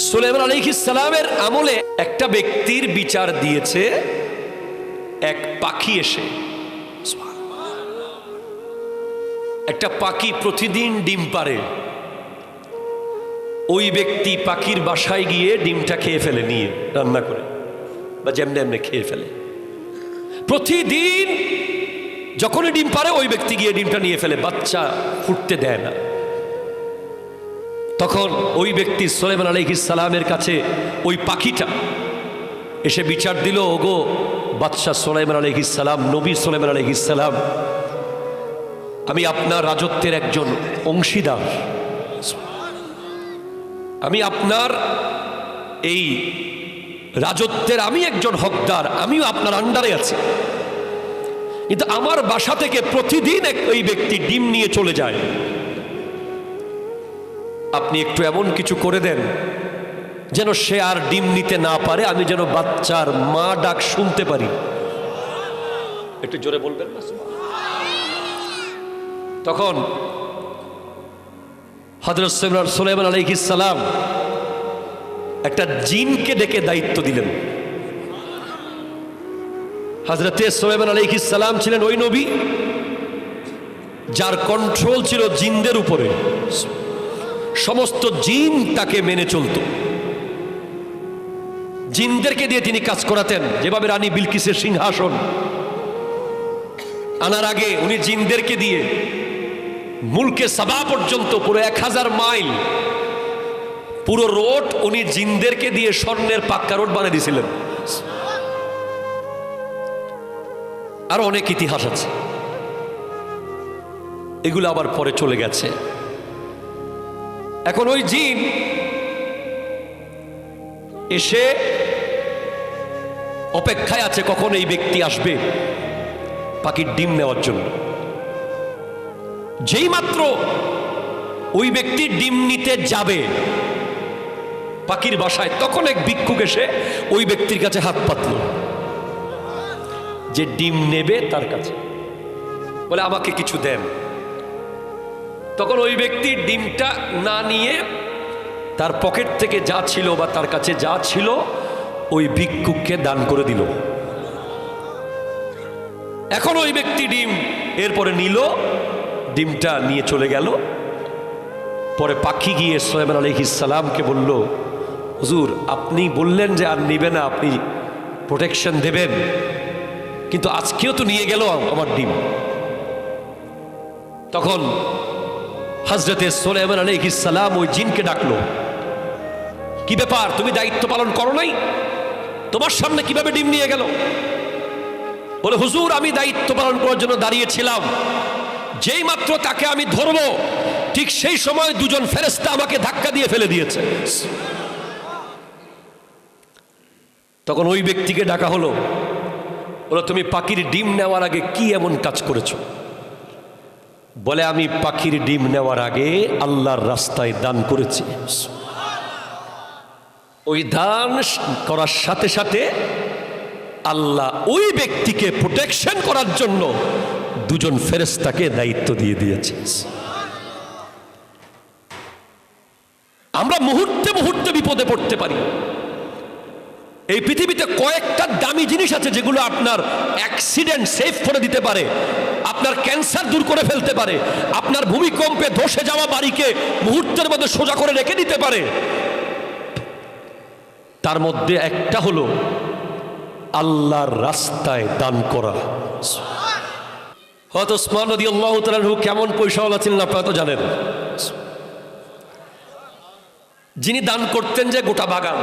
সুলাইমান আলাইহিস সালামের আমলে একটা ব্যক্তির বিচার দিয়েছে এক পাখি এসে। একটা পাখি প্রতিদিন ডিম পাড়ে, ওই ব্যক্তি পাখির বাসায় গিয়ে ডিমটা খেয়ে ফেলে, নিয়ে রান্না করে বা যেমনি এমনি খেয়ে ফেলে। প্রতিদিন যখনই ডিম পাড়ে ওই ব্যক্তি গিয়ে ডিমটা নিয়ে ফেলে, বাচ্চা ফুটতে দেয় না। তখন ওই ব্যক্তি সুলাইমান আলাইহিস সালামের কাছে ওই পাখিটা এসে বিচার দিল, ওগো বাদশা সুলাইমান আলাইহিস সালাম, নবী সুলাইমান আলাইহিস সালাম, আমি আপনার রাজত্বের একজন অংশীদার, আমি আপনার এই রাজত্বের আমি একজন হকদার, আমিও আপনার আন্ডারে আছি, কিন্তু আমার বাসা থেকে প্রতিদিন ওই ব্যক্তি ডিম নিয়ে চলে যায়। আপনি একটু এমন কিছু করে দেন যেন সে আর ডিম নিতে না পারে, আমি যেন বাচ্চার মা ডাক শুনতে পারি। একটু জোরে বলবেন না? তখন হযরত সুলাইমান আলাইহিস সালাম একটা জিনকে ডেকে দায়িত্ব দিলেন। হযরত সুলাইমান আলাইহিস সালাম ছিলেন ওই নবী যার কন্ট্রোল ছিল জিনদের উপরে, সমস্ত জিন তাকে মেনে চলত। জিনদেরকে দিয়ে তিনি কাজ করাতেন। যেভাবে রানী বিলকিসের সিংহাসন আনার আগে উনি জিনদেরকে দিয়ে মুলকে সাবা পর্যন্ত পুরো 1000 মাইল পুরো রোড উনি জিনদেরকে দিয়ে স্বর্ণের পাক্কা রোড বানিয়ে দিয়েছিলেন। আরো অনেক ইতিহাস আছে, এগুলো আবার পরে চলে গেছে। এখন ওই জিন এসে অপেক্ষায় আছে কখন এই ব্যক্তি আসবে পাখির ডিম নেওয়ার জন্য। যেই মাত্র ওই ব্যক্তি ডিম নিতে যাবে পাখির বাসায়, তখন এক ভিক্ষুক এসে ওই ব্যক্তির কাছে হাত পাতল, যে ডিম নেবে তার কাছে, বলে আমাকে কিছু দেন। তখন ওই ব্যক্তি ডিমটা না নিয়ে তার পকেট থেকে যা ছিল বা তার কাছে যা ছিল ওই ভিক্ষুককে দান করে দিল। এখন ওই ব্যক্তি ডিম এরপরে নিল, ডিমটা নিয়ে চলে গেল। পরে পাখি গিয়ে সুলাইমান আলাইহিস সালামকে বলল, হুজুর আপনি বললেন যে আর নিবে না, আপনি প্রোটেকশন দেবেন, কিন্তু আজকেও তো নিয়ে গেল আমার ডিম। তখন হযরতে সুলাইমান আলাইহিস সালাম ওই জিনকে ডাকলো, কি ব্যাপার, তুমি দায়িত্ব পালন করো নাই? তোমার সামনে কিভাবে ডিম নিয়ে গেল? বলে, হুজুর আমি দায়িত্ব পালন করার জন্য দাঁড়িয়েছিলাম, যেই মাত্র তাকে আমি ধরবো ঠিক সেই সময় দুজন ফেরেশতা আমাকে ধাক্কা দিয়ে ফেলে দিয়েছে। তখন ওই ব্যক্তিকে ডাকা হলো, বলে তুমি পাখির ডিম নেওয়ার আগে কি এমন কাজ করেছো? বলে, আমি পাখির ডিম নেওয়ার আগে আল্লাহর রাস্তায় দান করেছি। ওই দান করার সাথে সাথে আল্লাহ ওই ব্যক্তিকে প্রোটেকশন করার জন্য দুজন ফেরেশতাকে দায়িত্ব দিয়ে দিয়েছে। আমরা মুহূর্তে মুহূর্তে বিপদে পড়তে পারি। এই পৃথিবীতে কয়েকটা দামি জিনিস আছে যেগুলো আপনার অ্যাক্সিডেন্ট সেভ করে দিতে পারে, আপনার ক্যান্সার দূর করে ফেলতে পারে, আপনার ভূমিকম্পে ধসে যাওয়া বাড়িকে মুহূর্তের মধ্যে সোজা করে রেখে দিতে পারে। তার মধ্যে একটা হলো আল্লাহর রাস্তায় দান করা। হযরত ওসমান রাদিয়াল্লাহু তাআলা আনহু কেমন পয়সাওয়ালা ছিলেন আপনারা তো জানেন। যিনি দান করতেন যে গোটা বাগান,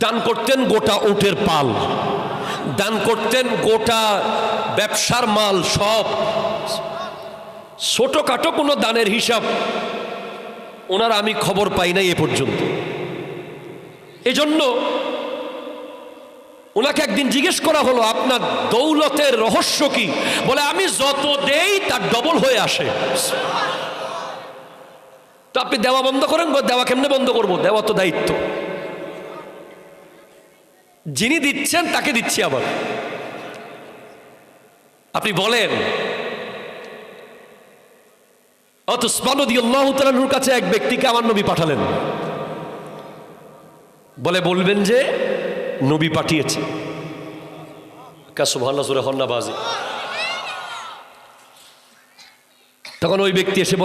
দান করতেন গোটা উটের পাল, দান করতেন গোটা ব্যবসার মাল সব। ছোটখাটো কোনো দানের হিসাব ওনার আমি খবর পাই নাই এ পর্যন্ত। এজন্য ওনাকে একদিন জিজ্ঞেস করা হলো, আপনার দৌলতের রহস্য কি? বলে, আমি যত দেই তার ডবল হয়ে আসে। তো আপনি দেওয়া বন্ধ করেন? দেওয়া কেমনে বন্ধ করবো? দেওয়া তো দায়িত্ব, যিনি দিচ্ছেন তাকে দিচ্ছি আবার। আপনি বলেন। ওসমান রাদিয়াল্লাহু তাআলার কাছে এক ব্যক্তিকে আমার নবী পাঠালেন, বলে বলবেন যে নবী পাঠিয়েছে। সুবহানাল্লাহ সূরা হন্নাবাজি। তখন ওই ব্যক্তি এসে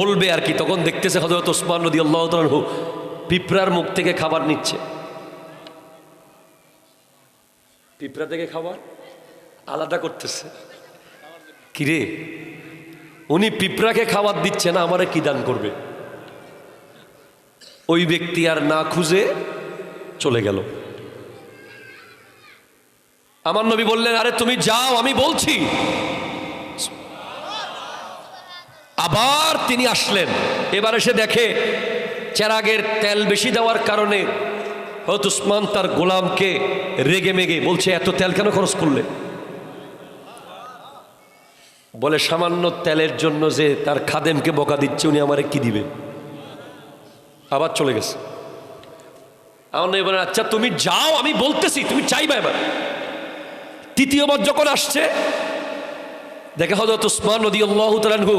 বলবে আর কি, তখন দেখতেছে হযরত ওসমান রাদিয়াল্লাহু তাআলা আনহু পিঁপড়ার মুখ থেকে খাবার নিচ্ছে। পিঁপড়া থেকে খাবার আলাদা করতেছে। কিরে, উনি পিঁপড়াকে খাবার দিচ্ছে না, আমারে কি দান করবে? ওই ব্যক্তি আর না খুঁজে চলে গেল। আমার নবী বললেন, আরে তুমি যাও, আমি বলছি। আবার তিনি আসলেন। এবার এসে দেখে চেরাগের তেল বেশি দেওয়ার কারণে হযরত উসমান তার গোলামকে রেগে মেগে বলছে, এত তেল কেন খরচ করলে? বলে সামান্য তেলের জন্য যে তার খাদেমকে বকা দিচ্ছে, উনি আমারে কি দিবে? আবার চলে গেছে। আমার নবী বলেন, আচ্ছা তুমি যাও, আমি বলতেছি, তুমি চাইবা। এবার তৃতীয়বার যখন আসছে, দেখে হযরত উসমান রাদিয়াল্লাহু তাআলা আনহু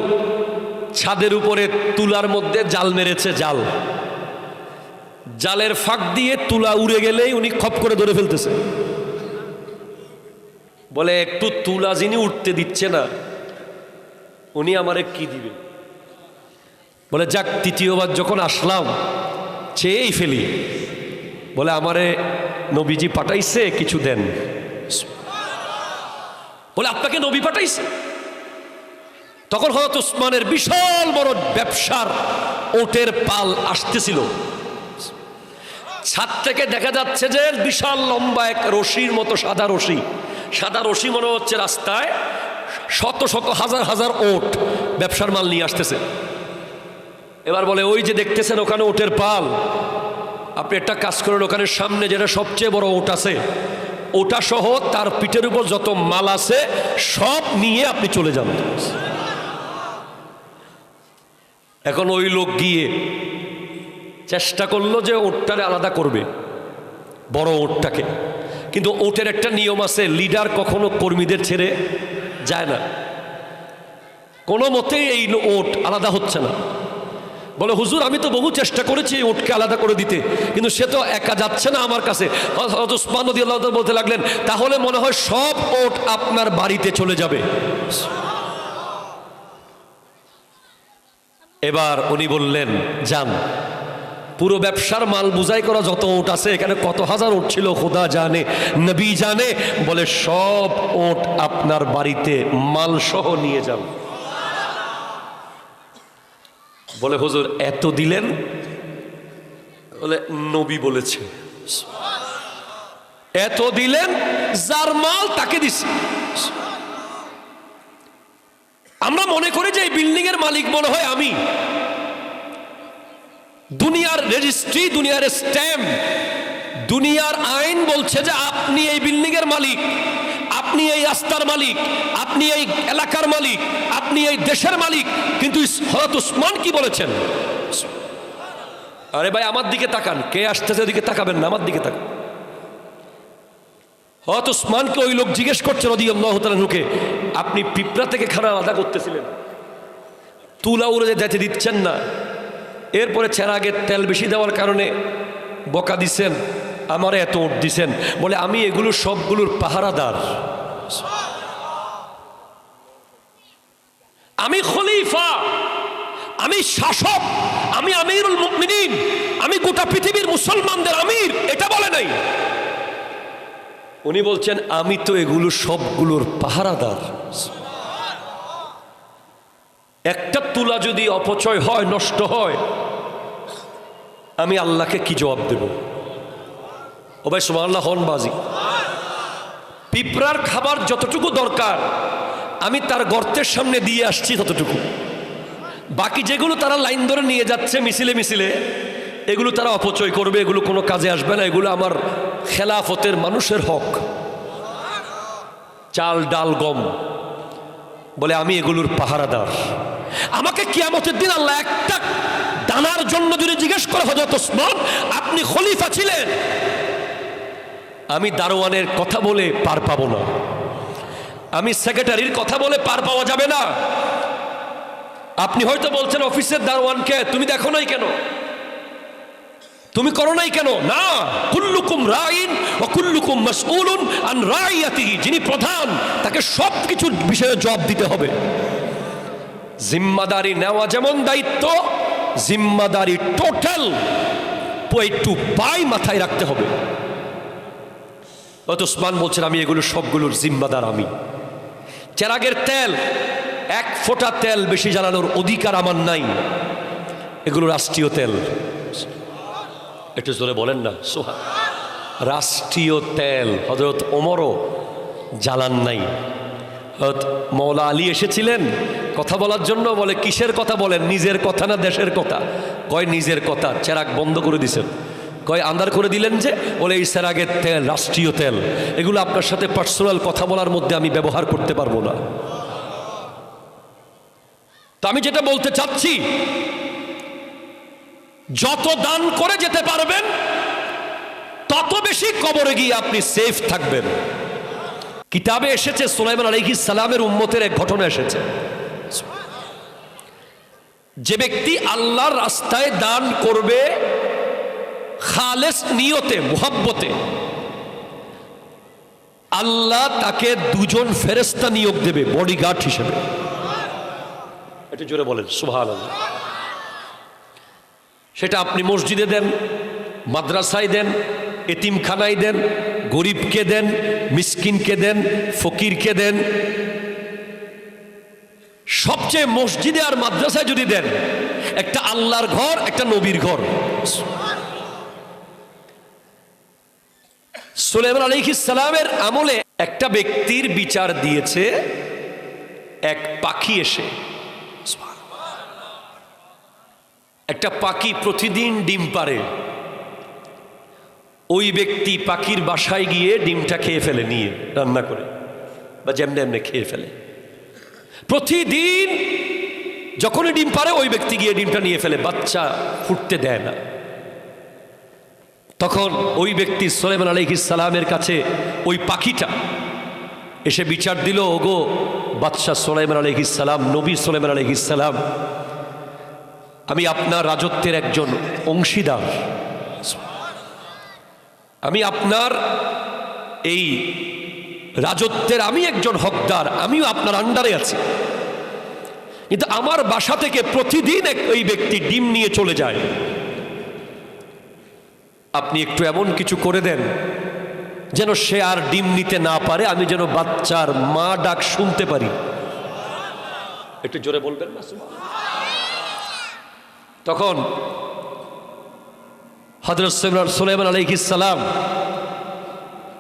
ছাদের উপরে তুলার মধ্যে জাল মেরেছে। জালের ফাঁক দিয়ে তুলা উড়ে গেলেই উনি খপ করে ধরে ফেলতেছে। বলে একটু তুলা যিনি উঠতে দিচ্ছে না, উনি আমারে কি দিবে? বলে যাক, তৃতীয়বার যখন আসলাম চেয়েই ফেলি। বলে আমারে নবীজি পাঠাইছে, কিছু দেন। বলে আপনাকে নবী পাঠাইছে? তখন হযরত উসমানের বিশাল বড় ব্যবসার ওটের পাল আসতেছিল। ছাদ থেকে দেখা যাচ্ছে যে বিশাল লম্বা এক রশির মতো সাদা রশি মনে হচ্ছে রাস্তায় শত শত হাজার হাজার ওট ব্যবসার মাল নিয়ে আসতেছে। এবার বলে, ওই যে দেখতেছেন ওখানে ওটের পাল, আপনি একটা কাজ করেন, ওখানে সামনে যেটা সবচেয়ে বড় ওট আছে, ওটা সহ তার পিঠের উপর যত মাল আছে সব নিয়ে আপনি চলে যান। এখন ওই লোক গিয়ে চেষ্টা করলো যে ওটটারে আলাদা করবে, বড় ওটটাকে। কিন্তু ওটের একটা নিয়ম আছে, লিডার কখনো কর্মীদের ছেড়ে যায় না। কোনো মতেই এই ওট আলাদা হচ্ছে না। বলে, হুজুর আমি তো বহু চেষ্টা করেছি এই ওটকে আলাদা করে দিতে, কিন্তু সে তো একা যাচ্ছে না আমার কাছে। হযরত উসমান রাদিয়াল্লাহু তাআলা বলতে লাগলেন, তাহলে মনে হয় সব ওট আপনার বাড়িতে চলে যাবে। এবার উনি বললেন, যান, পুরো ব্যবসার মাল বুঝাই করা যত ওট আছে, এখানে কত হাজার ওট ছিল খোদা জানে, নবী জানে। বলে সব ওট আপনার বাড়িতে মাল সহ নিয়ে যান। বলে, হুজুর এত দিলেন? বলে, নবী বলেছে। এত দিলেন, যার মাল তাকে দিছি। আমরা মনে করি যে এই বিল্ডিং এর মালিক মনে হয় আমি। দুনিয়ার রেজিস্ট্রি, দুনিয়ার স্ট্যাম্প, দুনিয়ার আইন বলছে যে আপনি এই বিল্ডিং এর মালিক, আপনি এই রাস্তার মালিক, আপনি এই এলাকার মালিক, আপনি এই দেশের মালিক। কিন্তু হযরত উসমান কি বলেছেন? আরে ভাই আমার দিকে তাকান, কে আসতেছে ওদিকে তাকাবেন না, আমার দিকে তাকান। হযরত উসমানকে ওই লোক জিজ্ঞেস করছে রাদিয়াল্লাহু তাআলা আনহুকে, আপনি পিঁপড়া থেকে খানা আলাদা করতেছিলেন, তুলা উড়ে যেতে দিচ্ছেন না, এরপরে চেরাগের তেল বেশি দেওয়ার কারণে বকা দিছেন, আমারে এত ওট দিছেন। বলে, আমি এগুলো সবগুলোর পাহারাদার, আমি খলিফা, আমি শাসক, আমি আমিরুল মুমিনিন, আমি গোটা পৃথিবীর মুসলমানদের আমির। এটা বলে নাই। উনি বলছেন, আমি তো এগুলো সবগুলোর পাহারাদার। একটা তুলা যদি অপচয় হয়, নষ্ট হয়, আমি আল্লাহকে কি জবাব দেব? ও ভাই সুবহানাল্লাহ হন বাজি। পিঁপড়ার খাবার যতটুকু দরকার আমি তার গর্তের সামনে দিয়ে আসছি ততটুকু। বাকি যেগুলো তারা লাইন ধরে নিয়ে যাচ্ছে মিছিলে মিছিলে, এগুলো তারা অপচয় করবে, এগুলো কোনো কাজে আসবে না। এগুলো আমার খেলাফতের মানুষের হক, চাল ডাল গম। বলে, আমি এগুলোর পাহারাদার। আমাকে কিয়ামতের দিন আল্লাহ একটা দানার জন্য যদি জিজ্ঞেস করে, হযরত ওসমান আপনি খলিফা ছিলেন, আমি দারোয়ানের কথা বলে পার পাবো না, আমি সেক্রেটারির কথা বলে পার পাওয়া যাবে না। আপনি হয়তো বলছেন অফিসের দারোয়ানকে তুমি দেখো নাই কেন? তুমি করো নাই কেন? না, কুল্লুকুম রাইন ওয়া কুল্লুকুম মাসউলুন আন রাইয়াতিহি, যিনি প্রধান তাকে সবকিছুর বিষয়ে জবাব দিতে হবে। জিম্মাদারি নেওয়া যেমন দায়িত্ব, জিম্মাদারি টোটাল টু পাই মাথায় রাখতে হবে। ওসমান বলছেন আমি এগুলো সবগুলোর জিম্মাদার। আমি চেরাগের তেল, এক ফোঁটা তেল বেশি জ্বালানোর অধিকার আমার নাই, এগুলো রাষ্ট্রীয় তেল। একটু জোরে বলেন না সোহা। রাষ্ট্রীয় তেল। হযরত ওমরও জ্বালান নাই। হযরত মওলা আলী এসেছিলেন কথা বলার জন্য, বলে কিসের কথা বলেন? নিজের কথা না দেশের কথা? কয় নিজের কথা। চেরাগ বন্ধ করে দিছেন। কয় আন্দার করে দিলেন যে? বলে এই চেরাগের তেল রাষ্ট্রীয় তেল, এগুলো আপনার সাথে পার্সোনাল কথা বলার মধ্যে আমি ব্যবহার করতে পারবো না। তো আমি যেটা বলতে চাচ্ছি, যত দান করে যেতে পারবেন তত বেশি কবরে গিয়ে আপনি সেফ থাকবেন। কিতাবে এসেছে সুলাইমান আলাইহিস সালামের উম্মতের এক ঘটনা এসেছে। যে ব্যক্তি আল্লাহর রাস্তায় দান করবে খালেস নিয়তে, মুহাব্বতে, আল্লাহ তাকে দুজন ফেরেশতা নিয়োগ দেবে বডিগার্ড হিসেবে। এটা জোরে বলেন সুবহানাল্লাহ। সেটা আপনি মসজিদে দেন, মাদ্রাসায় দেন, এতিমখানায় দেন, গরিবকে দেন, মিসকিনকে দেন, ফকিরকে দেন। সবচেয়ে মসজিদে আর মাদ্রাসায় যদি দেন, একটা আল্লাহর ঘর, একটা নবীর ঘর। সুলাইমান আলাইহিস সালামের আমলে একটা ব্যক্তির বিচার দিয়েছে এক পাখি এসে। একটা পাখি প্রতিদিন ডিম পাড়ে। ওই ব্যক্তি পাখির বাসায় গিয়ে ডিমটা খেয়ে ফেলে, নিয়ে রান্না করে বা যেমনি এমনি খেয়ে ফেলে। প্রতিদিন যখনই ডিম পাড়ে ওই ব্যক্তি গিয়ে ডিমটা নিয়ে ফেলে, বাচ্চা ফুটতে দেয় না। তখন ওই ব্যক্তি সুলাইমান আলাইহিস সালামের কাছে ওই পাখিটা এসে বিচার দিল, ওগো বাদশা সুলাইমান আলাইহিস সালাম, নবী সুলাইমান আলাইহিস সালাম, আমি আপনার রাজত্বের একজন অংশীদার, আমি আপনার এই রাজত্বের আমি একজন হকদার, আমিও আপনার আন্ডারে আছি, কিন্তু আমার বাসা থেকে প্রতিদিন ওই ব্যক্তি ডিম নিয়ে চলে যায়। আপনি একটু এমন কিছু করে দেন যেন সে আর ডিম নিতে না পারে, আমি যেন বাচ্চার মা ডাক শুনতে পারি। একটু জোরে বলবেন না? তখন হযরত সুলাইমান আলাইহিস সালাম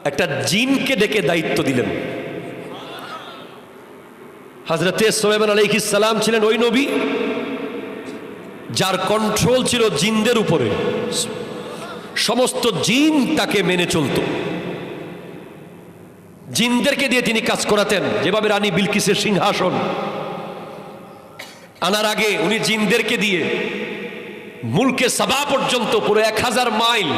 একটা জিনকে ডেকে দায়িত্ব দিলেন। হযরতে সুলাইমান আলাইহিস সালাম ছিলেন ওই নবী যার কন্ট্রোল ছিল জিনদের উপরে। সমস্ত জিন তাকে মেনে চলত। জিনদেরকে দিয়ে তিনি কাজ করাতেন। যেভাবে রানী বিলকিসের সিংহাসন আনার আগে উনি জিনদেরকে দিয়ে মুলকে সাবা পর্যন্ত পুরো 1000 মাইল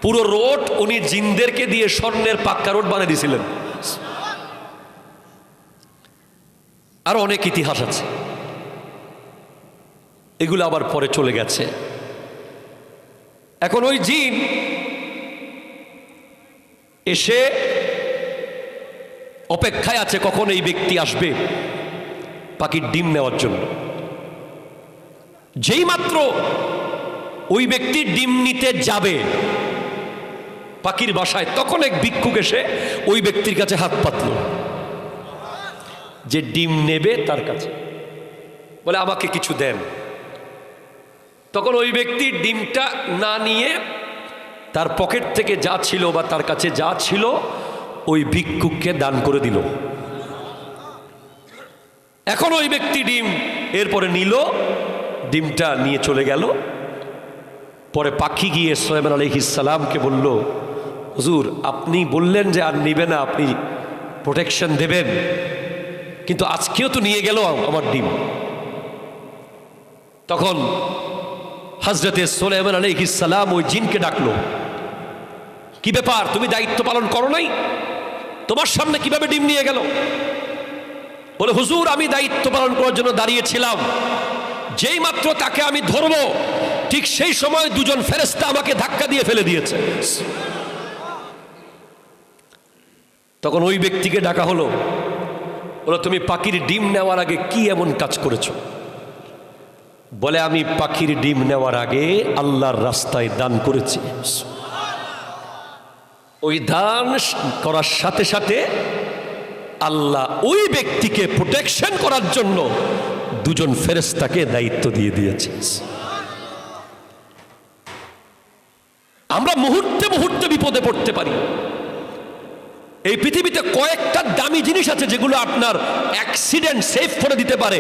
পুরো রোড উনি জিনদেরকে দিয়ে স্বর্ণের পাক্কা রোড বানিয়ে দিয়েছিলেন। আরো অনেক ইতিহাস আছে, এগুলো আবার পরে চলে গেছে। এখন ওই জিন এসে অপেক্ষায় আছে কখন এই ব্যক্তি আসবে পাখির ডিম নেওয়ার জন্য। যেই মাত্র ওই ব্যক্তি ডিম নিতে যাবে পাখির বাসায়, তখন এক ভিক্ষুক এসে ওই ব্যক্তির কাছে হাত পাতল, যে ডিম নেবে তার কাছে, বলে আমাকে কিছু দেন। তখন ওই ব্যক্তি ডিমটা না নিয়ে তার পকেট থেকে যা ছিল বা তার কাছে যা ছিল ওই ভিক্ষুককে দান করে দিল। এখন ওই ব্যক্তি ডিম এরপরে নিল, ডিমটা নিয়ে চলে গেল। পরে পাখি গিয়ে সুলাইমান আলাইহিস সালামকে বলল, হুজুর আপনি বললেন যে আর নিবে না, আপনি প্রোটেকশন দেবেন, কিন্তু আজকেও তো নিয়ে গেল আমার ডিম। তখন হযরতে সুলাইমান আলাইহিস সালাম ওই জিনকে ডাকলো, কি ব্যাপার, তুমি দায়িত্ব পালন করো নাই? তোমার সামনে কিভাবে ডিম নিয়ে গেল? বলে হুজুর আমি দায়িত্ব পালন করার জন্য দাঁড়িয়েছিলাম, যেই মাত্র তাকে আমি ধরবো ঠিক সেই সময় দুজন ফেরেশতা আমাকে ধাক্কা দিয়ে ফেলে দিয়েছে। তখন ওই ব্যক্তিকে ডাকা হলো, বলো তুমি পাখির ডিম নেওয়ার আগে কি এমন কাজ করেছো? বলে আমি পাখির ডিম নেওয়ার আগে আল্লাহর রাস্তায় দান করেছি। ওই দান করার সাথে সাথে আল্লাহ ওই ব্যক্তিকে প্রোটেকশন করার জন্য দুজন ফেরেশতাকে দায়িত্ব দিয়ে দিয়েছে। আমরা মুহূর্তে মুহূর্তে বিপদে পড়তে পারি। এই পৃথিবীতে কয়েকটা দামি জিনিস আছে যেগুলো আপনার অ্যাক্সিডেন্ট সেভ করে দিতে পারে,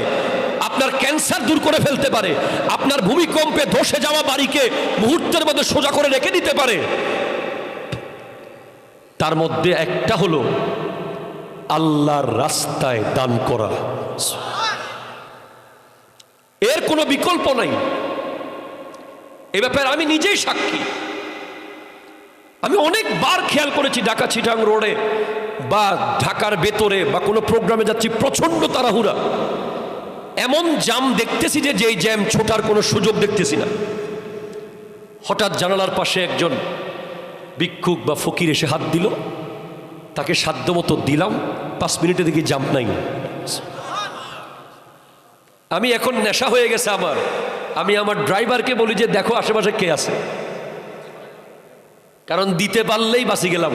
আপনার ক্যান্সার দূর করে ফেলতে পারে, আপনার ভূমিকম্পে ধসে যাওয়া বাড়িকে মুহূর্তের মধ্যে সোজা করে রেখে দিতে পারে। তার মধ্যে একটা হলো আল্লাহর রাস্তায় দান করা। এর কোনো বিকল্প নাই। এ ব্যাপারে আমি নিজেই সাক্ষী। আমি অনেকবার খেয়াল করেছি ঢাকা চিটাং রোডে বা ঢাকার ভেতরে বা কোনো প্রোগ্রামে যাচ্ছি, প্রচন্ড তাড়াহুড়া, এমন জ্যাম দেখতেছি যে যেই জ্যাম ছোটার কোনো সুযোগ দেখতেছি না। হঠাৎ জানালার পাশে একজন ভিক্ষুক বা ফকির এসে হাত দিল, তাকে সাধ্যমতো দিলাম, 5 মিনিটে দেখি জ্যাম নাই। আমি এখন নেশা হয়ে গেছে আমার, আমি আমার ড্রাইভারকে বলি যে দেখো আশেপাশে কে আছে, কারণ দিতে পারলেই বাঁচি গেলাম।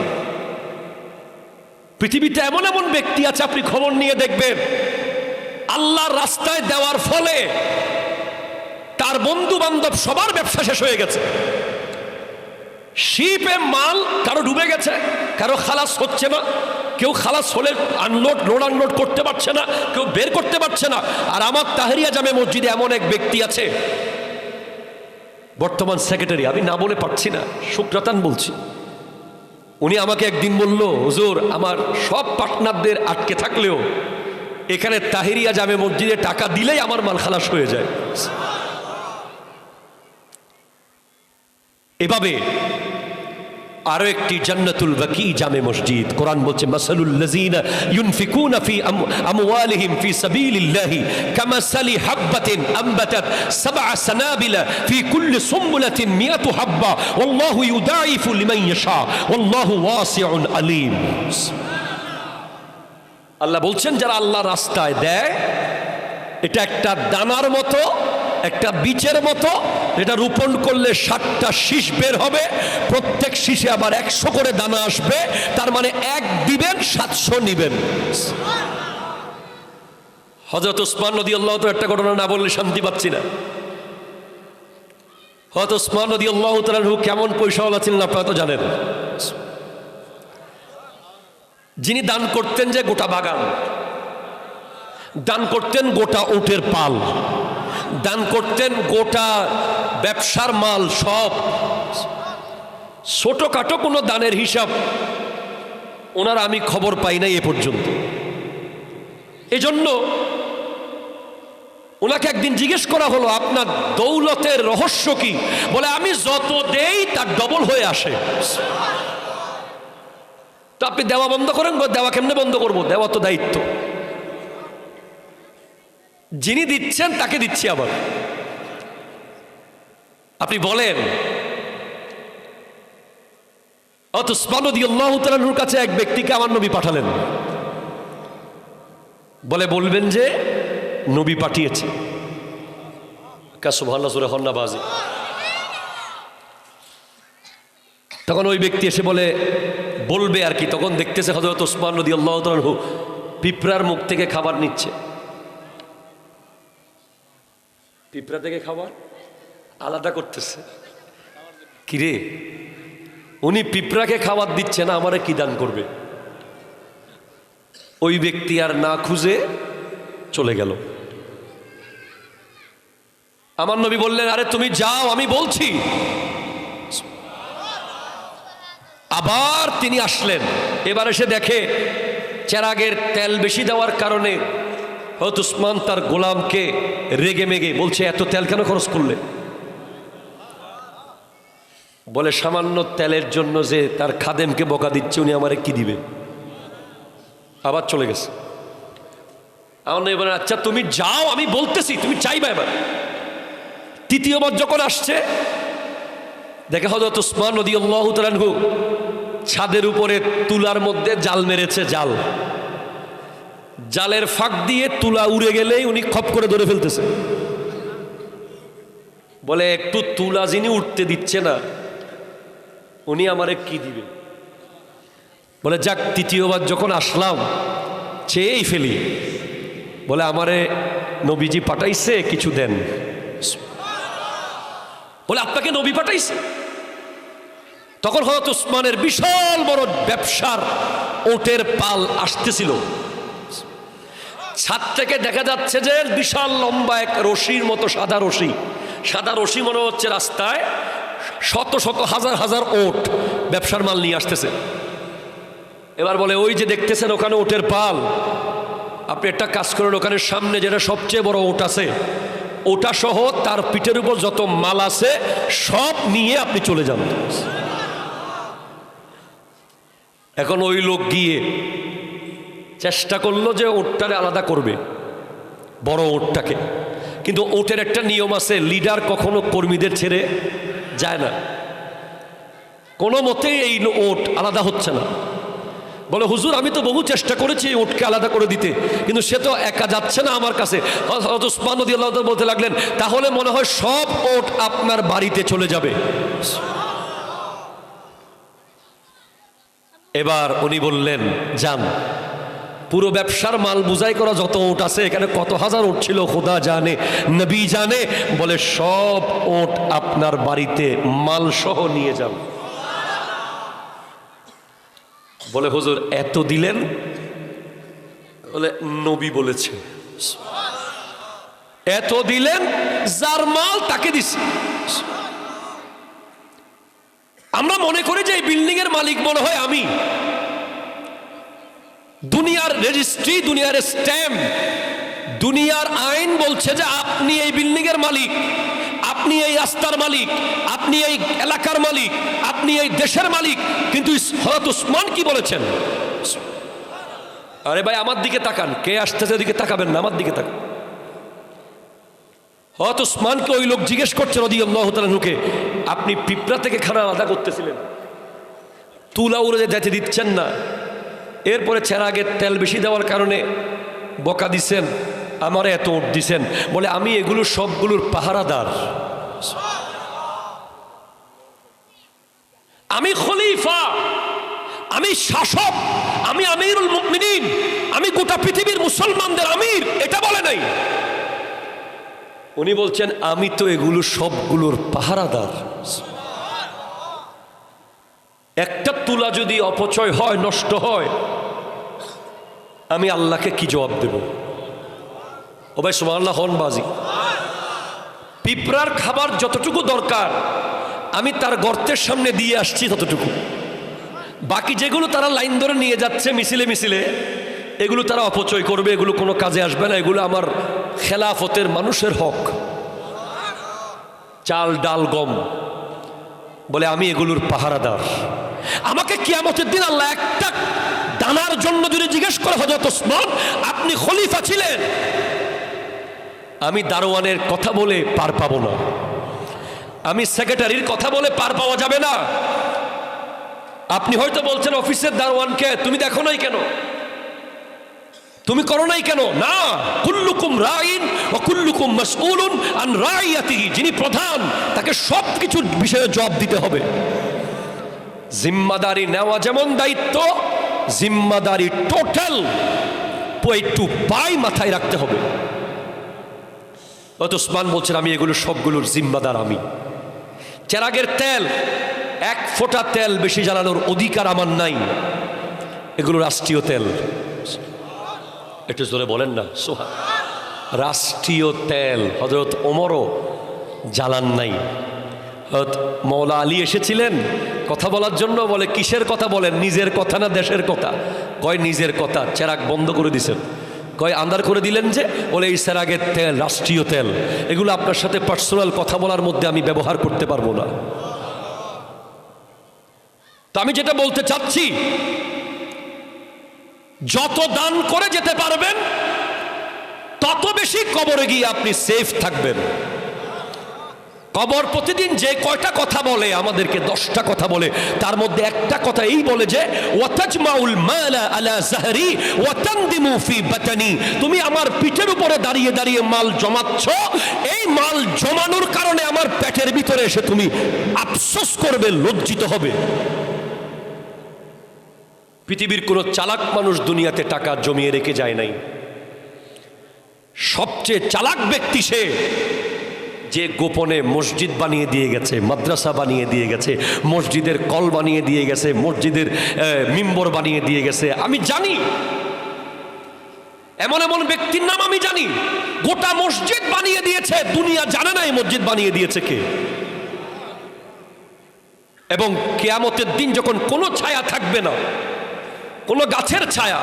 পৃথিবীতে এমন এমন ব্যক্তি আছে, আপনি খবর নিয়ে দেখবেন, আল্লাহর রাস্তায় দেওয়ার ফলে তার বন্ধু বান্ধব সবার ব্যবসা শেষ হয়ে গেছে। শিপে মাল কারো ডুবে গেছে, কারো খালাস হচ্ছে না, কেউ খালাস হলে লোড আনলোড করতে পারছে না, কেউ বের করতে পারছে না। আর আমার তাহেরিয়া জামে মসজিদে এমন এক ব্যক্তি আছে, বর্তমান সেক্রেটারি, আমি না বলে পারছি না, শুক্রাতান বলছি। উনি আমাকে একদিন বলল, হুজুর আমার সব পার্টনারদের আটকে থাকলেও এখানে তাহেরিয়া জামে মসজিদে টাকা দিলেই আমার মাল খালাস হয়ে যায়। এভাবে আরো একটি জান্নাতুল বাকি জামে মসজিদ, কোরআন বলছে মাসালুল লাযিনা ইউনফিকুনা ফি আমওয়ালিহিম ফি সাবিলিল্লাহি কামাসালি হাববাতিন আমবাতাত 7 সানাবিলা ফি কুল্লি সুমবুলাতিন 100 হাব্বা ওয়াল্লাহু ইউদাইফু লিমান ইয়াশা ওয়াল্লাহু ওয়াসিউন আলীম। আল্লাহ বলছেন যারা আল্লাহর রাস্তায় দেয়, এটা একটা দানার মতো, একটা বীজের মতো, এটা রোপণ করলে 7টা শীষ বের হবে, প্রত্যেক শীষে আবার 100 করে দানা আসবে। তার মানে 1 দিবেন 700 নিবেন। হযরত ওসমান রাদিয়াল্লাহু তাআলা একটা ঘটনা না বললে শান্তি পাচ্ছি না। হযরত ওসমান রাদিয়াল্লাহু তাআলা কেমন পয়সাওয়ালা ছিলেন আপনারা তো জানেন। যিনি দান করতেন যে গোটা বাগান, দান করতেন গোটা উটের পাল, দান করতেন গোটা ব্যবসার মাল সব। ছোটখাটো কোনো দানের হিসাব ওনার আমি খবর পাই নাই এ পর্যন্ত। এজন্য ওনাকে একদিন জিজ্ঞেস করা হলো আপনার দৌলতের রহস্য কি? বলে আমি যত দেই তার ডবল হয়ে আসে। তো আপনি দেওয়া বন্ধ করেন? দেওয়া কেমনে বন্ধ করবো? দেওয়া তো দায়িত্ব, যিনি দিচ্ছেন তাকে দিচ্ছি। আবার আপনি বলেন, ওসমান রাদিয়াল্লাহু তাআলার কাছে এক ব্যক্তিকে আমার নবী পাঠালেন, বলে বলবেন যে নবী পাঠিয়েছে। সুবহানাল্লাহ সূরা হন্না বাজি। তখন ওই ব্যক্তি এসে বলে বলবে আর কি, তখন দেখতেছে হযরত ওসমান রাদিয়াল্লাহু তাআলা পিঁপড়ার মুখ থেকে খাবার নিচ্ছে। পিঁপড়া থেকে খাবার আলাদা করতেছে। কিরে, উনি পিঁপড়াকে খাবার দিচ্ছে না, আমারে কি দান করবে? ওই ব্যক্তি আর না খুঁজে চলে গেল। আমার নবী বললেন, আরে তুমি যাও, আমি বলছি। আবার তিনি আসলেন। এবার এসে দেখে চেরাগের তেল বেশি দেওয়ার কারণে হযরত ওসমান তার গোলামকে রেগে মেগে বলছে, এত তেল কেন খরচ করলে? বলে সামান্য তেলের জন্য যে তার খাদেমকে বকা দিচ্ছে, উনি আমারে কি দিবে? আবার চলে গেছে। আমার নবী বলেন, আচ্ছা তুমি যাও, আমি বলতেছি, তুমি চাইবা। এবার তৃতীয়বার যখন আসছে, দেখে হযরত উসমান রাদিয়াল্লাহু তাআলা আনহু ছাদের উপরে তুলার মধ্যে জাল মেরেছে। জালের ফাঁক দিয়ে তুলা উড়ে গেলেই উনি খপ করে ধরে ফেলতেছে। বলে একটু তুলা যিনি উঠতে দিচ্ছে না, উনি আমারে কি দিবে? বলে যাক, তৃতীয়বার যখন আসলাম চেয়েই ফেলি। বলে আমারে নবীজি পাঠাইছে, কিছু দেন। বলে আপনাকে নবী পাঠাইছে? তখন হযরত উসমানের বিশাল বড় ব্যবসার ওটের পাল আসতেছিল। ছাদ থেকে দেখা যাচ্ছে যে বিশাল লম্বা এক রশির মতো সাদা রশি মনে হচ্ছে রাস্তায় শত শত হাজার হাজার ওট ব্যবসার মাল নিয়ে আসতেছে। এবার বলে ওই যে দেখতেছেন ওখানে ওটের পাল, আপনি একটা কাজ করেন, ওখানে সামনে যেটা সবচেয়ে বড় ওট আছে ওটা সহ তার পিঠের উপর যত মাল আছে সব নিয়ে আপনি চলে যান। এখন ওই লোক গিয়ে চেষ্টা করলো যে ওটটারে আলাদা করবে, বড় ওটটাকে। কিন্তু ওটের একটা নিয়ম আছে, লিডার কখনো কর্মীদের ছেড়ে যায় না। কোনো মতেই এই ওট আলাদা হচ্ছে না। বলে হুজুর আমি তো বহু চেষ্টা করেছি এই ওটকে আলাদা করে দিতে, কিন্তু সে তো একা যাচ্ছে না আমার কাছে। হযরত উসমান রাদিয়াল্লাহু তাআলা বলতে লাগলেন, তাহলে মনে হয় সব ওট আপনার বাড়িতে চলে যাবে। এবার উনি বললেন যান, পুরো ব্যবসার মাল বুঝাই করা যত ওট আছে, এখানে কত হাজার ওট ছিল খোদা জানে, নবী জানে। বলে সব ওট আপনার বাড়িতে মাল সহ নিয়ে যান। বলে হুজুর এত দিলেন? বলে নবী বলেছে এত দিলেন, যার মাল তাকে দিছি। আমরা মনে করি যে এই বিল্ডিং এর মালিক মনে হয় আমি। দুনিয়ার রেজিস্ট্রি, দুনিয়ার স্ট্যাম্প, দুনিয়ার আইন বলছে যে আপনি এই বিল্ডিং এর মালিক, আপনি এই রাস্তার মালিক, আপনি এই এলাকার মালিক, আপনি এই দেশের মালিক। কিন্তু হযরত উসমান কি বলেছেন? আরে ভাই আমার দিকে তাকান, কে আসতেছে ওদিকে তাকাবেন না, আমার দিকে তাকান। হযরত উসমানকে ওই লোক জিজ্ঞেস করছে রাদিয়াল্লাহু তাআলা আনহুকে, আপনি পিঁপড়া থেকে খানা আলাদা করতেছিলেন, তুলা উড়ে যেতে দিচ্ছেন না, এরপরে চেরাগের তেল বেশি দেওয়ার কারণে বকা দিছেন, আমারে এত ওট দিছেন। বলে আমি এগুলো সবগুলোর পাহারাদার, আমি খলিফা, আমি শাসক, আমি আমিরুল মুমিনিন, আমি গোটা পৃথিবীর মুসলমানদের আমির। এটা বলে নাই, উনি বলছেন আমি তো এগুলো সবগুলোর পাহারাদার। একটা তুলা যদি অপচয় হয়, নষ্ট হয়, আমি আল্লাহকে কি জবাব দেব? ও ভাই সুবহানাল্লাহ হন বাজি। পিঁপড়ার খাবার যতটুকু দরকার আমি তার গর্তের সামনে দিয়ে আসছি ততটুকু, বাকি যেগুলো তারা লাইন ধরে নিয়ে যাচ্ছে মিছিলে মিছিলে, এগুলো তারা অপচয় করবে, এগুলো কোনো কাজে আসবে না। এগুলো আমার খেলাফতের মানুষের হক, চাল ডাল গম। বলে আমি এগুলোর পাহারাদার। আমাকে কিয়ামতের দিন আল্লাহ একটা দানার জন্য যদি জিজ্ঞেস করে, হযরত উসমান আপনি খলিফা ছিলেন, আমি দারোয়ানের কথা বলে পার পাবো না, আমি সেক্রেটারির কথা বলে পার পাওয়া যাবে না। আপনি হয়তো বলছেন অফিসের দারোয়ানকে তুমি দেখো নাই কেন, তুমি করো নাই কেন? না, কুল্লুকুম রাইন ওয়া কুল্লুকুম মাসউলুন আন রাইয়াতিহি। যিনি প্রধান তাকে সবকিছুর বিষয়ে জবাব দিতে হবে। জিম্মাদারি নেওয়া যেমন দায়িত্ব, জিম্মাদারি টোটাল টু পাই মাথায় রাখতে হবে। উসমান বলছেন আমি এগুলো সবগুলোর জিম্মাদার আমি। চেরাগের তেল, এক ফোঁটা তেল বেশি জ্বালানোর অধিকার আমার নাই, এগুলো রাষ্ট্রীয় তেল। একটু জোরে বলেন না সোহা। রাষ্ট্রীয় তেল। হযরত ওমরও জ্বালান নাই। হযরত মওলা আলী এসেছিলেন কথা বলার জন্য, বলে কিসের কথা বলেন? নিজের কথা না দেশের কথা? কয় নিজের কথা। চেরাগ বন্ধ করে দিছেন। কয় আন্দার করে দিলেন যে? বলে এই চেরাগের তেল রাষ্ট্রীয় তেল, এগুলো আপনার সাথে পার্সোনাল কথা বলার মধ্যে আমি ব্যবহার করতে পারবো না। তো আমি যেটা বলতে চাচ্ছি, যত দান করে যেতে পারবেন তত বেশি কবরে গিয়ে আপনি সেফ থাকবেন। কবর প্রতিদিন যে কয়টা কথা বলে, আমাদেরকে 10টা কথা বলে, তার মধ্যে একটা কথা এই বলে যে ওয়াতাজমাউল মালা আলা যাহরি ওয়া তানদিমু ফি বাতানি, তুমি আমার পিঠের উপরে দাঁড়িয়ে দাঁড়িয়ে মাল জমাচ্ছ, এই মাল জমানোর কারণে আমার পেটের ভিতরে এসে তুমি আফসোস করবে, লজ্জিত হবে। পৃথিবীর কোনো চালাক মানুষ দুনিয়াতে টাকা জমিয়ে রেখে যায় নাই। সবচেয়ে চালাক ব্যক্তি সে যে গোপনে মসজিদ বানিয়ে দিয়ে গেছে, মাদ্রাসা বানিয়ে দিয়ে গেছে, মসজিদের কল বানিয়ে দিয়ে গেছে, মসজিদের মিম্বর বানিয়ে দিয়ে গেছে। আমি জানি এমন এমন ব্যক্তির নাম আমি জানি, গোটা মসজিদ বানিয়ে দিয়েছে, দুনিয়া জানে না এই মসজিদ বানিয়ে দিয়েছে কে। এবং কিয়ামতের দিন যখন কোনো ছায়া থাকবে না, কোনো গাছের ছায়া,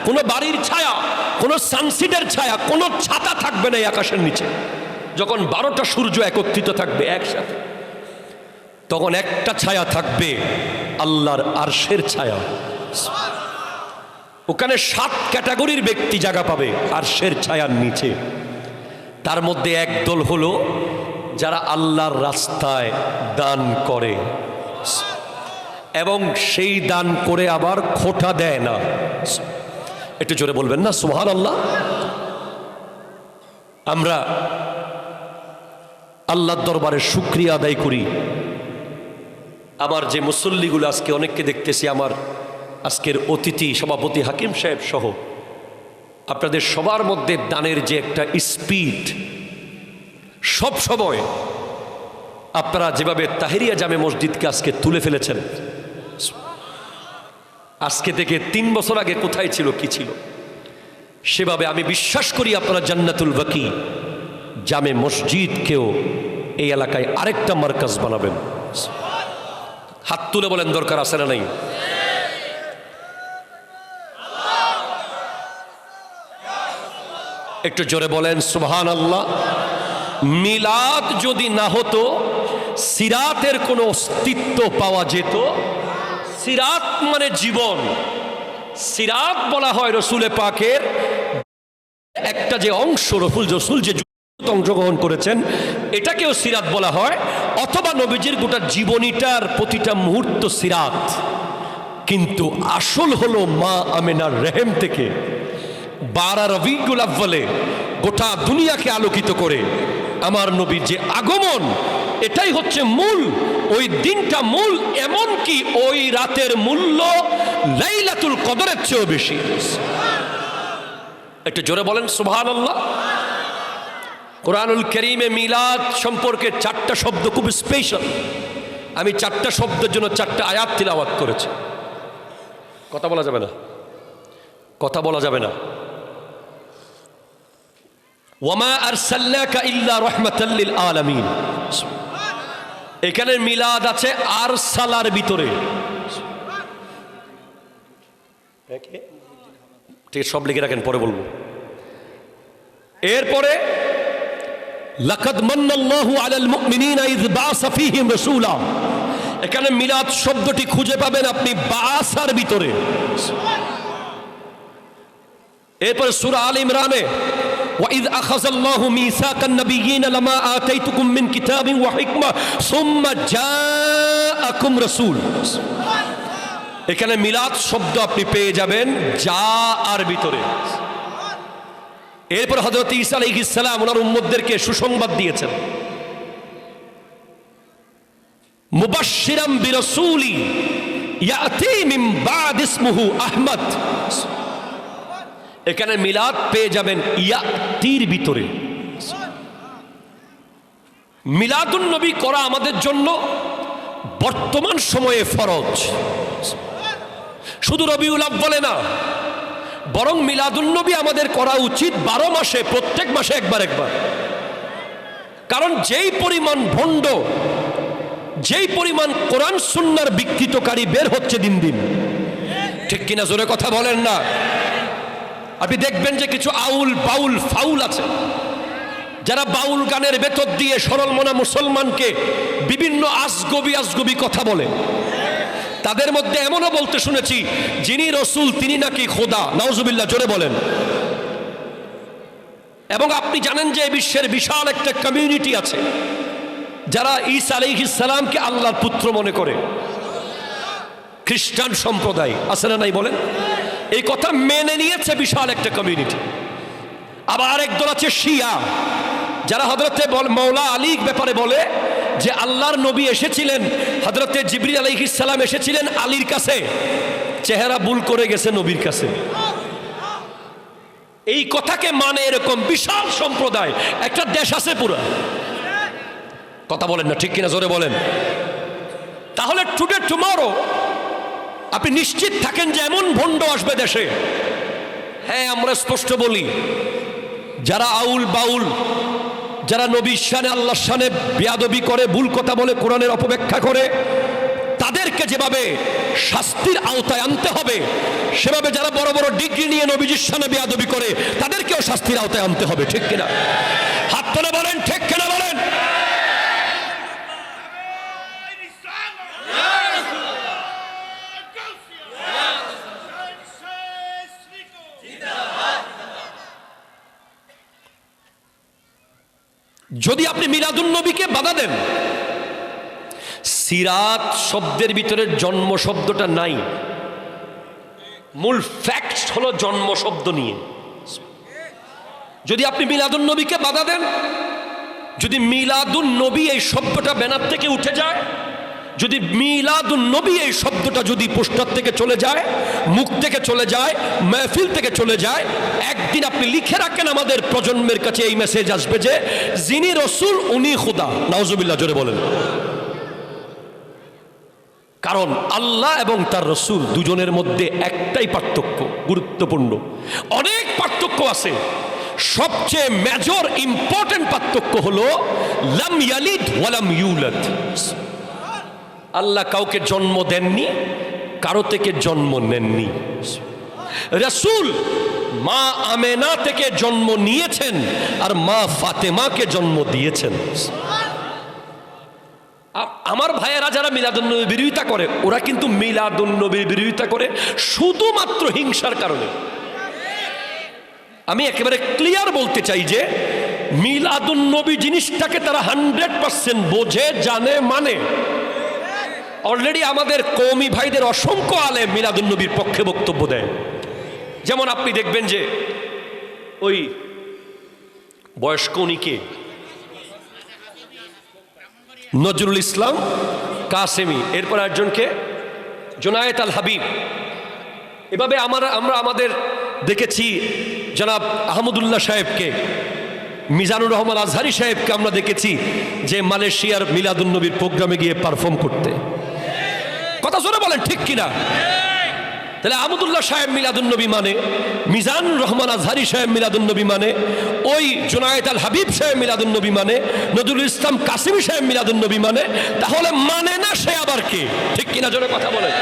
কোনো বাড়ির ছায়া, কোনো সানসিটের ছায়া, কোনো ছাতা থাকবে না এই আকাশের নিচে, যখন 12টা সূর্য একত্রিত থাকবে একসাথে, তখন একটা ছায়া থাকবে, আল্লাহর আরশের ছায়া। ওখানে 7 ক্যাটাগরির ব্যক্তি জায়গা পাবে আরশের ছায়ার নিচে। তার মধ্যে একদল হলো যারা আল্লাহর রাস্তায় দান করে এবং সেই দান করে আবার খোটা দেয় না। একটু জোরে বলবেন না সুবহানাল্লাহ। আমরা আল্লাহর দরবারে শুকরিয়া আদায় করি। আমার যে মুসল্লিগুলো আজকে অনেককে দেখতেছি, আমার আজকের অতিথি সভাপতি হাকিম সাহেব সহ আপনাদের সবার মধ্যে দানের যে একটা স্পিড, সব সময় আপনারা যেভাবে তাহেরিয়া জামে মসজিদকে আজকে তুলে ফেলেছেন, আজকে থেকে 3 বছর আগে কোথায় ছিল, কি ছিল, সেভাবে আমি বিশ্বাস করি আপনারা জান্নাতুল বাকি জামে মসজিদকেও এই এলাকায় আরেকটা মার্কাজ বানাবেন। হাত তুলে বলেন দরকার আছে না নাই? একটু জোরে বলেন সুবহানাল্লাহ। মিলাদ যদি না হতো, সিরাতের কোনো অস্তিত্ব পাওয়া যেত। সিরাত মানে জীবন। সিরাত বলা হয় রসুলে পাকের একটা যে অংশ, রসুল যে অংশগ্রহণ করেছেন এটাকেও সিরাত বলা হয়, অথবা নবীজির গোটা জীবনীটার প্রতিটা মুহূর্ত সিরাত। কিন্তু আসল হলো মা আমেনার রেহেম থেকে 12 রবিউল আউয়ালে গোটা দুনিয়াকে আলোকিত করে আমার নবীর যে আগমন, এটাই হচ্ছে মূল। ওই দিনটা মূল, এমন কি ওই রাতের মূল্য লাইলাতুল কদরের চেয়েও বেশি। একটু জোরে বলেন সুবহানাল্লাহ। কোরআনুল কারীমে মিলাদ সম্পর্কে 4টা শব্দ খুব স্পেশাল। আমি 4টা শব্দের জন্য 4টা আয়াত তিলাওয়াত করেছি। কথা বলা যাবে না, কথা বলা যাবে না। ওয়ামা আরসালনাকা ইল্লা রাহমাতাল লিল আলামিন। এখানে মিলাদ আছে আরসালার ভিতরে, ঠিক সব লিখে রাখেন, পরে বলবো। এরপরে লাকাদ মান্নাল্লাহু আলাল মুমিনিনা ইয বাআসা ফীহিম রাসূলা। এখানে মিলাদ শব্দটি খুঁজে পাবেন আপনি বাআসার ভিতরে। এরপর সূরা আলে ইমরানে وَإِذْ أَخَذَ اللَّهُ مِيثَاقَ النَّبِيِّينَ لَمَا آتَيْتُكُم مِّن كِتَابٍ وَحِكْمَةٍ ثُمَّ جَاءَكُمْ رَسُولٌ। এখানে মিলাদ শব্দ আপনি পেয়ে যাবেন যা আর ভিতরে। এরপর হযরত ঈসা আলাইহিস সালাম ওনার উম্মতদেরকে সুসংবাদ দিয়েছেন, মুবাশশিরাম বিরাসূলি ইয়াতি মিন বা'দ ইসমুহু আহমদ। এখানে মিলাদ পেয়ে যাবেন ইয়াতির ভিতরে। মিলাদুন নবী করা আমাদের জন্য বর্তমান সময়ে ফরজ। শুধু রবিউল আউয়ালে না, বরং মিলাদুন নবী আমাদের করা উচিত 12 মাসে, প্রত্যেক মাসে একবার একবার। কারণ যেই পরিমাণ ভণ্ড, যেই পরিমাণ কোরআন সুন্নাহর বিকৃতকারী বের হচ্ছে দিন দিন, ঠিক কিনা জোরে কথা বলেন না? আপনি দেখবেন যে কিছু আউল বাউল ফাউল আছে, যারা বাউল গানের ভেতর দিয়ে সরল মনা মুসলমানকে বিভিন্ন আজগবি কথা বলে। তাদের মধ্যে এমনও বলতে শুনেছি যিনি রসুল তিনি নাকি খোদা। নাউজুবিল্লাহ, জোরে বলেন। এবং আপনি জানেন যে বিশ্বের বিশাল একটা কমিউনিটি আছে যারা ঈসা আলাইহিস সালামকে আল্লাহর পুত্র মনে করে, খ্রিস্টান সম্প্রদায় আছে না নাই বলেন, এই কথা মেনে নিয়েছে বিশাল একটা কমিউনিটি। আবার আরেক দল আছে শিয়া, যারা হযরতে মওলা আলীর ব্যাপারে বলে যে আল্লাহর নবী এসেছিলেন, হযরতে জিবরিল আলাইহিস সালাম এসেছিলেন আলীর কাছে, চেহারা ভুল করে গেছে নবীর কাছে। এই কথাকে মানে এরকম বিশাল সম্প্রদায়, একটা দেশ আছে পুরো। কথা বলেন না ঠিক কিনা, জোরে বলেন। তাহলে টুডে টুমরো আপনি নিশ্চিত থাকেন যে এমন ভণ্ড আসবে দেশে। হ্যাঁ, আমরা স্পষ্ট বলি, যারা আউল বাউল, যারা নবীর শানে আল্লাহর শানে বেয়াদবি করে, ভুল কথা বলে, কোরআনের অপব্যাখ্যা করে, তাদেরকে যেভাবে শাস্তির আওতায় আনতে হবে, সেভাবে যারা বড় বড় ডিগ্রি নিয়ে নবীজির শানে বেয়াদবি করে, তাদেরকেও শাস্তির আওতায় আনতে হবে। ঠিক কিনা? হাত তুলে বলেন ঠিক কিনা বলেন। যদি আপনি মিলাদুন নবীকে বাধা দেন, সিরাত শব্দের ভিতরে জন্ম শব্দটা নাই, মূল ফ্যাক্ট হলো জন্ম শব্দ নিয়ে। যদি আপনি মিলাদুন নবীকে বাধা দেন, যদি মিলাদুন নবী এই শব্দটা ব্যানার থেকে উঠে যায়, যদি মিলাদুন নবী এই শব্দটা যদি পোস্টার থেকে চলে যায়, মুখ থেকে চলে যায়, মাহফিল থেকে চলে যায়, একদিন আপনি লিখে রাখেন, আমাদের প্রজন্মের কাছে এই মেসেজ আসবে যে যিনি রসুল উনি খুদা। নাউজুবিল্লাহ, জোরে বলেন। কারণ আল্লাহ এবং তার রসুল দুজনের মধ্যে একটাই পার্থক্য, গুরুত্বপূর্ণ। অনেক পার্থক্য আছে, সবচেয়ে মেজর ইম্পর্টেন্ট পার্থক্য হলো লাম ইয়ালিদ ওয়া লাম ইউলাদ। আল্লাহ কাউকে জন্ম দেননি, কারো থেকে জন্ম নেননি। রাসূল মা আমেনা থেকে জন্ম নিয়েছেন আর মা ফাতেমাকে জন্ম দিয়েছেন। আমার ভাইয়েরা যারা মিলাদুন নবীর বিরোধিতা করে, ওরা কিন্তু মিলাদুন নবীর বিরোধিতা করে শুধুমাত্র হিংসার কারণে। আমি একেবারে ক্লিয়ার বলতে চাই যে মিলাদুন নবী জিনিসটাকে তারা 100% বোঝে, জানে, মানে। অলরেডি আমাদের কওমি ভাইদের অসংখ্য আলেম মিলাদুন নবীর পক্ষে বক্তব্য দেয়। যেমন আপনি দেখবেন যে ওই বয়স্ক উনিকে নজরুল ইসলাম কাসেমি, এরপর একজনকে জোনায়েত আল হাবিব, এভাবে আমরা আমাদের দেখেছি জনাব আহমদুল্লাহ সাহেবকে, মিজানুর রহমান আজহারি সাহেবকে আমরা দেখেছি যে মালয়েশিয়ার মিলাদুন নবীর প্রোগ্রামে গিয়ে পারফর্ম করতে। কথা জোরে বলেন ঠিক কিনা? তাহলে আহমদুল্লাহ সাহেব মিলাদুন নবী মানে, মিজানুর রহমান আজহারি সাহেব মিলাদুন নবী মানে, ওই জোনায়েত আল হাবিব সাহেব মিলাদুন নবী মানে, নজরুল ইসলাম কাসেমি সাহেব মিলাদুন নবী মানে, তাহলে মানে না সে আবার কে? ঠিক কিনা জোরে কথা বলেন।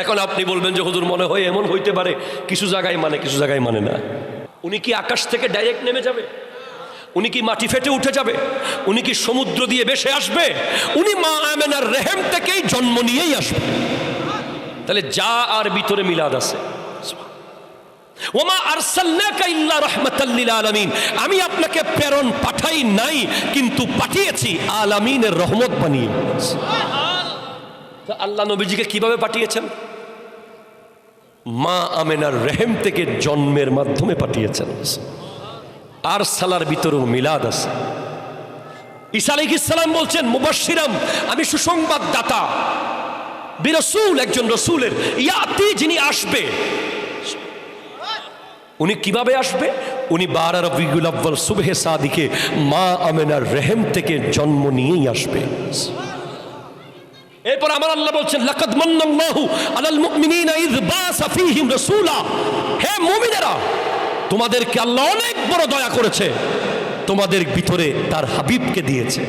এখন আপনি বলবেন যে হুজুর মনে হয় এমন হইতে পারে কিছু জায়গায় মানে, কিছু জায়গায় মানে না। উনি কি আকাশ থেকে ডাইরেক্ট নেমে যাবে? উনি কি মাটি ফেটে উঠে যাবে? উনি কি সমুদ্র দিয়ে ভেসে আসবে? উনি মা আমেনার রেহেম থেকেই জন্ম নিয়েই আসবে। তাহলে যা আর ভিতরে মিলাদ আছে। ওমা আরসালনাকা ইল্লা রাহমাতাল লিল আলামিন, আমি আপনাকে প্রেরণ পাঠাই নাই, কিন্তু পাঠিয়েছি আলামিনের রহমত বানিয়ে। সুবহানাল্লাহ। আল্লাহ নবীজিকে কিভাবে পাঠিয়েছেন? মা আমেনার রেহেম থেকে জন্মের মাধ্যমে পাঠিয়েছেন। আর সালার ভিতরেও মিলাদ আছে। ঈসা আলাইহিস সালাম বলছেন মুবাশশিরাম, আমি সুসংবাদ দাতা, বিরাসূল, একজন রাসূলের, ইয়াতি, যিনি আসবে। উনি কিভাবে আসবে? উনি 12 রবিউল আউয়াল সুবহে সাদিকে মা আমেনার রেহেম থেকে জন্ম নিয়েই আসবে। এরপর আমার আল্লাহ বলছেন লাকাদ মান্নাল্লাহু আলাল মুমিনিনা ইয বাসা ফীহিম রাসূলা, হে মুমিনেরা, তোমাদেরকে আল্লাহ অনেক বড় দয়া করেছে, তোমাদের ভিতরে তার হাবিবকে দিয়েছে।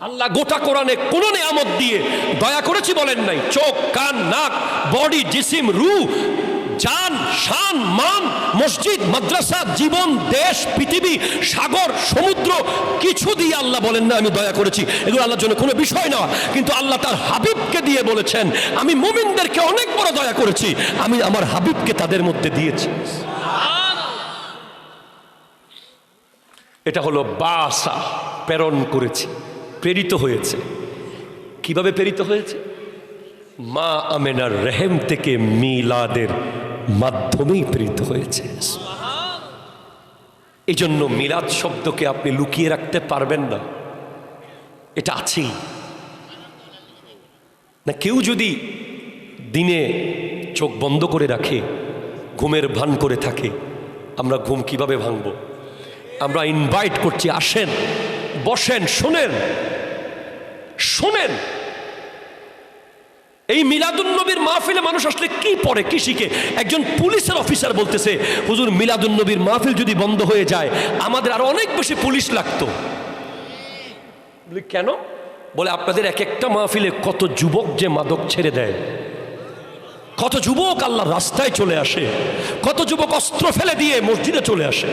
আল্লাহ গোটা কোরআনে কোন নিয়ামত দিয়ে দয়া করেছি বলেন নাই। চোখ, কান, নাক, বডি, জিসিম, রূহ, জান, শান, মান, মসজিদ, মাদ্রাসা, জীবন, দেশ, পৃথিবী, সাগর, সমুদ্র, কিছু দিয়ে আল্লাহ বলেন না আমি দয়া করেছি। এগুলো আল্লাহর জন্য কোনো বিষয় না, কিন্তু আল্লাহ তার হাবিবকে দিয়ে বলেছেন আমি মুমিনদেরকে অনেক বড় দয়া করেছি, আমি আমার হাবিবকে তাদের মধ্যে দিয়েছি। এটা হলো বাসা। প্রেরণ করেছি, প্রেরিত হয়েছে। কিভাবে প্রেরিত হয়েছে? মা আমেনার রেহেম থেকে মিলাদের মাধ্যমেই প্রেরিত হয়েছে। এই জন্য মিলাদ শব্দকে আপনি লুকিয়ে রাখতে পারবেন না, এটা আছেই না। কেউ যদি দিনে চোখ বন্ধ করে রাখে, ঘুমের ভান করে থাকে, আমরা ঘুম কিভাবে ভাঙব? আমরা ইনভাইট করছি, আসেন, বসেন, শোনেন শোনেন। এই মিলাদুন্নবীর মাহফিলে মানুষ আসলে কি পড়ে, কি শিখে? একজন পুলিশের অফিসার বলতেছে, হুজুর মিলাদুন্নবীর মাহফিল যদি বন্ধ হয়ে যায় আমাদের আরো অনেক বেশি পুলিশ লাগতো। কেন? বলে আপনাদের এক একটা মাহফিলে কত যুবক যে মাদক ছেড়ে দেয়, কত যুবক আল্লাহর রাস্তায় চলে আসে, কত যুবক অস্ত্র ফেলে দিয়ে মসজিদে চলে আসে।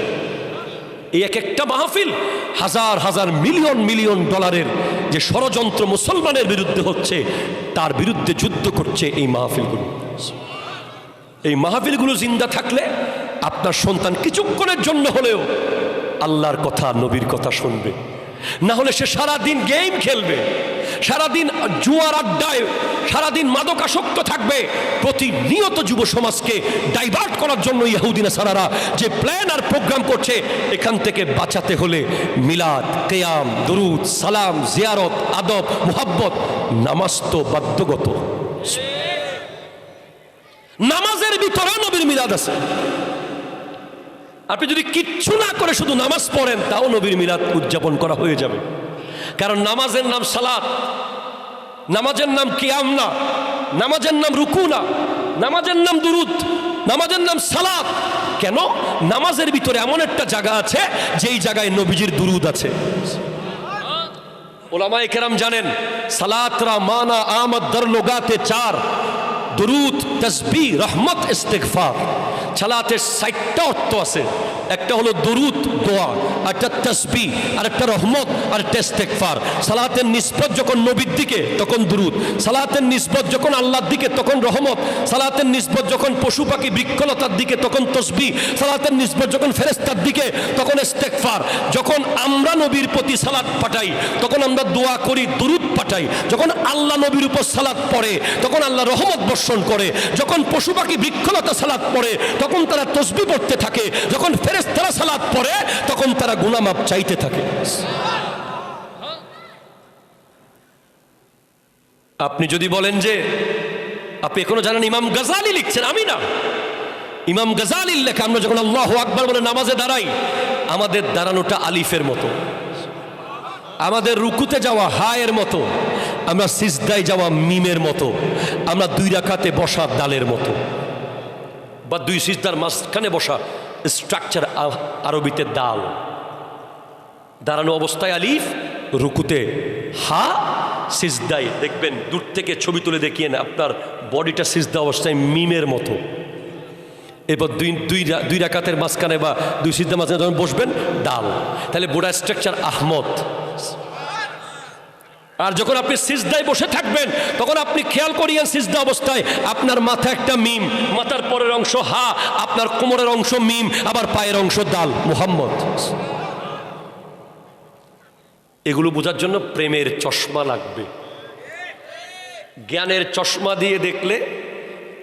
এই এক একটা মাহফিল হাজার হাজার মিলিয়ন মিলিয়ন ডলারের যে ষড়যন্ত্র মুসলমানের বিরুদ্ধে হচ্ছে, তার বিরুদ্ধে যুদ্ধ করছে এই মাহফিলগুলো। এই মাহফিলগুলো জিন্দা থাকলে আপনার সন্তান কিছুক্ষণের জন্য হলেও আল্লাহর কথা, নবীর কথা শুনবে। না হলে সে সারাদিন গেম খেলবে, সারাদিন জুয়ার আড্ডায়, সারাদিন মাদকাসক্ত থাকবে। প্রতিনিয়ত যুব সমাজকে ডাইভার্ট করার জন্য ইহুদি নাসারারা যে প্ল্যান আর প্রোগ্রাম করছে, এখান থেকে বাঁচাতে হলে মিলাদ, কিয়াম, দুরুদ, সালাম, জিয়ারত, আদব, মুহাব্বত, নামাজ তো বাধ্যগত। নামাজের ভিতরে নবীর মিলাদ আছে। আপনি যদি কিচ্ছু না করে শুধু নামাজ পড়েন, তাও নবীর মিলাদ উদযাপন করা হয়ে যাবে। কারণ নামাজের নাম সালাত, নামাজের নাম কিয়াম না, নামাজের নাম রুকু না, নামাজের নাম দুরুদ, নামাজের নাম সালাত। কেন? নামাজের ভিতরে এমন একটা জায়গা আছে যেই জায়গায় নবীজির দুরুদ আছে। ওলামায়ে কেরাম জানেন, সালাতরা মানা আমদ দর লোগাতে চার: দুরুদ, তাসবিহ, রহমত, ইস্তিগফার। সালাতের 60টা অর্থ আছে। একটা হলো দুরুদ, দোয়া, একটা তাসবিহ, আর একটা রহমত, আর একটা ইস্তিগফার। সালাতের নিসবত যখন নবীর দিকে তখন দুরুদ, সালাতের নিসবত যখন আল্লাহর দিকে তখন রহমত, সালাতের নিসবত যখন পশু পাখি বৃক্ষলতার দিকে তখন তাসবিহ, সালাতের নিসবত যখন ফেরেশতার দিকে তখন ইস্তিগফার। যখন আমরা নবীর প্রতি সালাত পাঠাই তখন আমরা দোয়া করি, দুরুদ পাঠাই। যখন আল্লাহ নবীর উপর সালাত পড়ে তখন আল্লাহ রহমত বর্ষণ করে। যখন পশু পাখি বৃক্ষলতা সালাত পড়ে তখন তারা তাসবিহ পড়তে থাকে। যখন ফেরেশতারা সালাত পড়ে তখন তারা গুনাহ মাফ চাইতে থাকে। আপনি যদি বলেন যে আপনি এখনো জানেন ইমাম গাজালি লিখছেন, আমি না, ইমাম গাজালির লেখা, আমরা যখন আল্লাহু আকবার বলে নামাজে দাঁড়াই, আমাদের দাঁড়ানোটা আলিফের মতো, আমাদের রুকুতে যাওয়া হায়ের মতো, আমরা সিজদায় যাওয়া মিমের মতো, আমরা 2 রাকাতে বসা দালের মতো, বা 2 সিজদার মাঝখানে বসা স্ট্রাকচার আরবিতে দাল। দাঁড়ানো অবস্থায় আলিফ, রুকুতে হা, সিজদায় দেখবেন দূর থেকে ছবি তুলে দেখিয়ে না, আপনার বডিটা সিজদা অবস্থায় মিমের মতো। এরপর দুই রাকাতের মাঝখানে বা 2 সিজদার মাঝখানে যখন বসবেন, ডাল। তাহলে বোডা স্ট্রাকচার আহমদ। আর যখন আপনি সিজদায় বসে থাকবেন তখন আপনি খেয়াল করিয়েন, সিজদা অবস্থায় আপনার মাথা একটা মিম, মাথার পরের অংশ হা, আপনার কোমরের অংশ মিম, আবার পায়ের অংশ দাল, মুহাম্মদ। এগুলো বোঝার জন্য প্রেমের চশমা লাগবে। জ্ঞানের চশমা দিয়ে দেখলে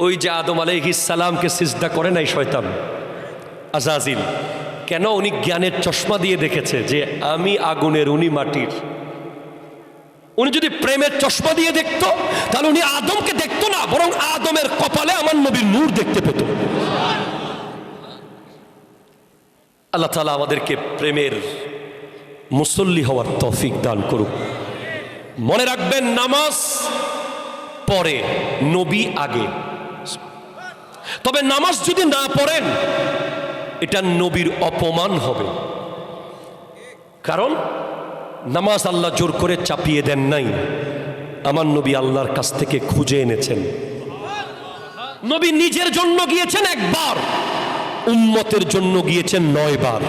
ওই যে আদম আলাইহিস সালামকে সিজদা করে নাই শয়তান আজাজিল, কেন? উনি জ্ঞানের চশমা দিয়ে দেখেছে যে আমি আগুনের, উনি মাটির। উনি যদি প্রেমের চশমা দিয়ে দেখতো তাহলে উনি আদমকে দেখতো না, বরং আদমের কপালে আমার নবীর নূর দেখতে পেত। আল্লাহ তাআলা আমাদেরকে প্রেমের মুসল্লি হওয়ার তৌফিক দান করুক। মনে রাখবেন, নামাজ পরে, নবী আগে। তবে নামাজ যদি না পড়েন এটা নবীর অপমান হবে। কারণ নামাজ আল্লাহ জোর করে চাপিয়ে দেন নাই, আমার নবী আল্লাহর কাছ থেকে খুঁজে এনেছেন। নবী নিজের জন্য গিয়েছেন 1 বার, উম্মতের জন্য গিয়েছেন 9 বার।